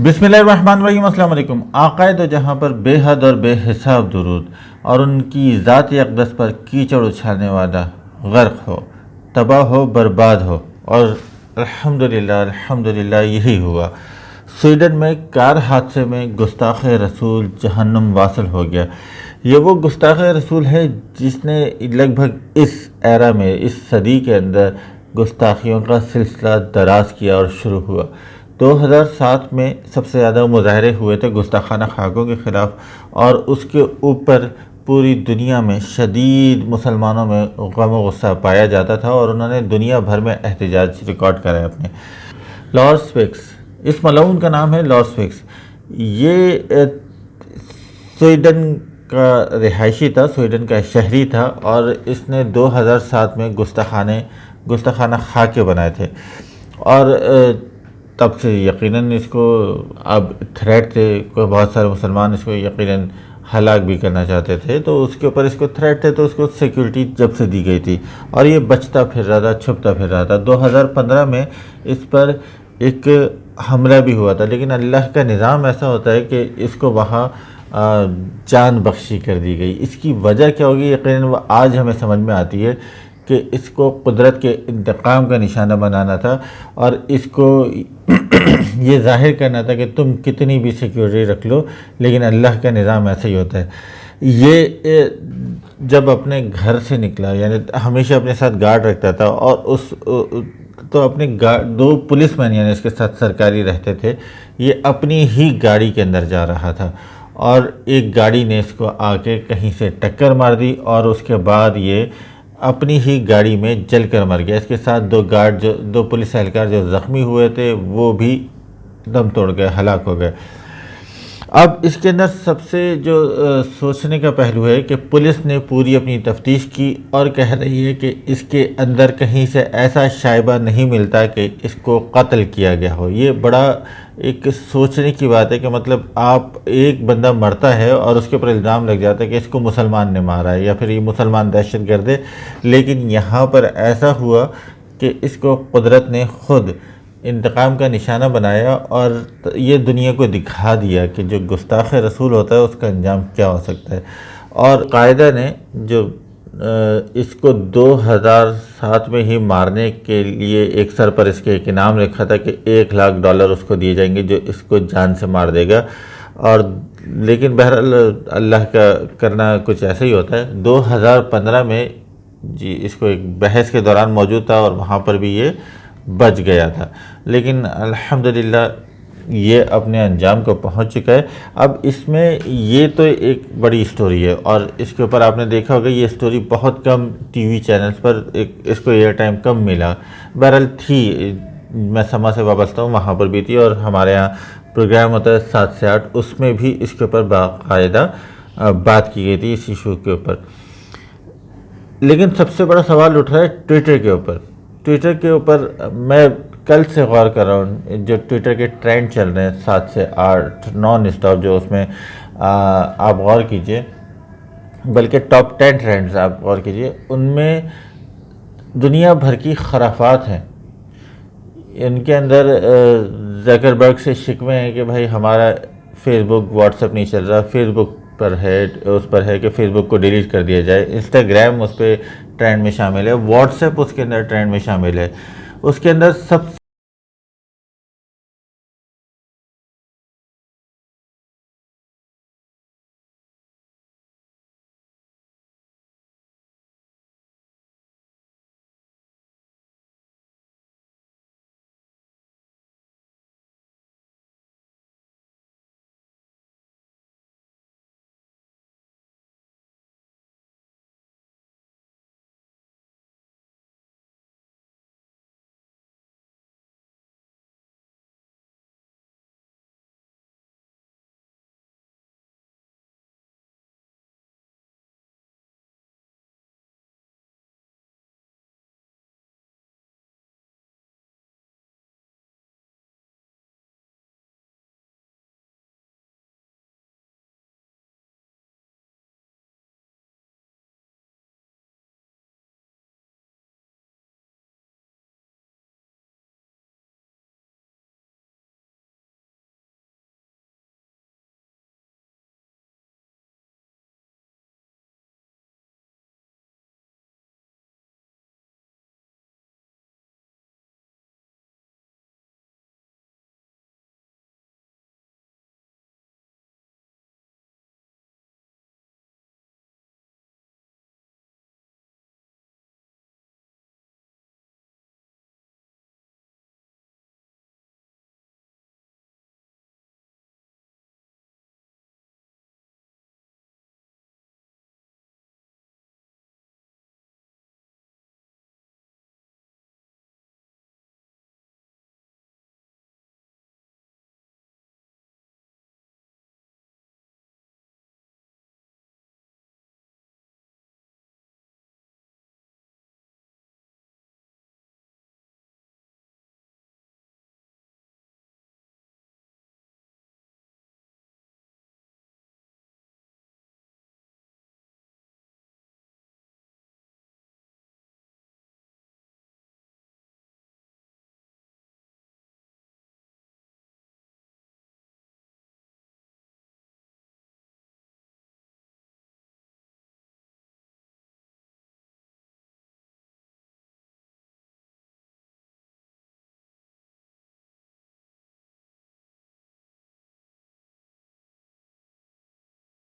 بسم اللہ الرحمن الرحیم۔ السلام علیکم۔ آقائے دو جہاں پر بے حد اور بے حساب درود اور ان کی ذات اقدس پر کیچڑ اچھالنے والا غرق ہو، تباہ ہو، برباد ہو، اور الحمدللہ یہی ہوا۔ سویڈن میں کار حادثے میں گستاخ رسول جہنم واصل ہو گیا۔ یہ وہ گستاخ رسول ہے جس نے لگ بھگ اس ایرا میں، اس صدی کے اندر گستاخیوں کا سلسلہ دراز کیا اور شروع ہوا۔ 2007 میں سب سے زیادہ مظاہرے ہوئے تھے گستاخانہ خاکوں کے خلاف، اور اس کے اوپر پوری دنیا میں شدید مسلمانوں میں غم و غصہ پایا جاتا تھا، اور انہوں نے دنیا بھر میں احتجاج ریکارڈ کرے اپنے۔ لارس، اس معلون کا نام ہے لارس۔ یہ سویڈن کا رہائشی تھا، سویڈن کا شہری تھا، اور اس نے 2007 میں گستاخانہ خاکے بنائے تھے، اور تب سے یقیناً اس کو اب تھریٹ تھے، بہت سارے مسلمان اس کو یقیناً ہلاک بھی کرنا چاہتے تھے، تو اس کے اوپر اس کو تھریٹ تھے، تو اس کو سیکیورٹی جب سے دی گئی تھی، اور یہ بچتا پھر رہا تھا، چھپتا پھر رہا تھا۔ 2015 میں اس پر ایک حملہ بھی ہوا تھا، لیکن اللہ کا نظام ایسا ہوتا ہے کہ اس کو وہاں جان بخشی کر دی گئی۔ اس کی وجہ کیا ہوگی یقیناً وہ آج ہمیں سمجھ میں آتی ہے کہ اس کو قدرت کے انتقام کا نشانہ بنانا تھا، اور اس کو یہ ظاہر کرنا تھا کہ تم کتنی بھی سیکیورٹی رکھ لو، لیکن اللہ کا نظام ایسا ہی ہوتا ہے۔ یہ جب اپنے گھر سے نکلا، یعنی ہمیشہ اپنے ساتھ گارڈ رکھتا تھا، اور تو اپنے دو پولیس مین یعنی اس کے ساتھ سرکاری رہتے تھے، یہ اپنی ہی گاڑی کے اندر جا رہا تھا، اور ایک گاڑی نے اس کو آ کے کہیں سے ٹکر مار دی، اور اس کے بعد یہ اپنی ہی گاڑی میں جل کر مر گیا۔ اس کے ساتھ دو پولیس اہلکار جو زخمی ہوئے تھے وہ بھی دم توڑ گئے، ہلاک ہو گئے۔ اب اس کے اندر سب سے جو سوچنے کا پہلو ہے کہ پولیس نے پوری اپنی تفتیش کی اور کہہ رہی ہے کہ اس کے اندر کہیں سے ایسا شائبہ نہیں ملتا کہ اس کو قتل کیا گیا ہو۔ یہ بڑا ایک سوچنے کی بات ہے کہ مطلب آپ ایک بندہ مرتا ہے اور اس کے اوپر الزام لگ جاتا ہے کہ اس کو مسلمان نے مارا ہے، یا پھر یہ مسلمان دہشت گرد ہے، لیکن یہاں پر ایسا ہوا کہ اس کو قدرت نے خود انتقام کا نشانہ بنایا، اور یہ دنیا کو دکھا دیا کہ جو گستاخ رسول ہوتا ہے اس کا انجام کیا ہو سکتا ہے۔ اور قاعدہ نے جو اس کو 2007 میں ہی مارنے کے لیے ایک سر پر اس کے ایک انعام رکھا تھا کہ $1,00,000 اس کو دیے جائیں گے جو اس کو جان سے مار دے گا، اور لیکن بہرحال اللہ کا کرنا کچھ ایسا ہی ہوتا ہے۔ 2015 میں اس کو ایک بحث کے دوران موجود تھا، اور وہاں پر بھی یہ بچ گیا تھا، لیکن الحمدللہ یہ اپنے انجام کو پہنچ چکا ہے۔ اب اس میں یہ تو ایک بڑی سٹوری ہے، اور اس کے اوپر آپ نے دیکھا ہوگا یہ سٹوری بہت کم ٹی وی چینلز پر اس کو ایئر ٹائم کم ملا، بہرحال تھی، میں سما سے وابستہ ہوں، وہاں پر بھی تھی، اور ہمارے ہاں پروگرام ہوتا ہے 7 سے 8، اس میں بھی اس کے اوپر باقاعدہ بات کی گئی تھی اس ایشو کے اوپر۔ لیکن سب سے بڑا سوال اٹھ رہا ہے ٹویٹر کے اوپر میں کل سے غور کر رہا ہوں، جو ٹویٹر کے ٹرینڈ چل رہے ہیں 7 سے 8 نان اسٹاپ، جو اس میں آپ غور کیجئے، بلکہ ٹاپ 10 ٹرینڈز آپ غور کیجئے، ان میں دنیا بھر کی خرافات ہیں۔ ان کے اندر زکربرگ سے شکوے ہیں کہ بھائی ہمارا فیس بک واٹس ایپ نہیں چل رہا، فیس بک پر ہے، اس پر ہے کہ فیس بک کو ڈیلیٹ کر دیا جائے، انسٹاگرام اس پہ ٹرینڈ میں شامل ہے، واٹس ایپ اس کے اندر ٹرینڈ میں شامل ہے۔ اس کے اندر سب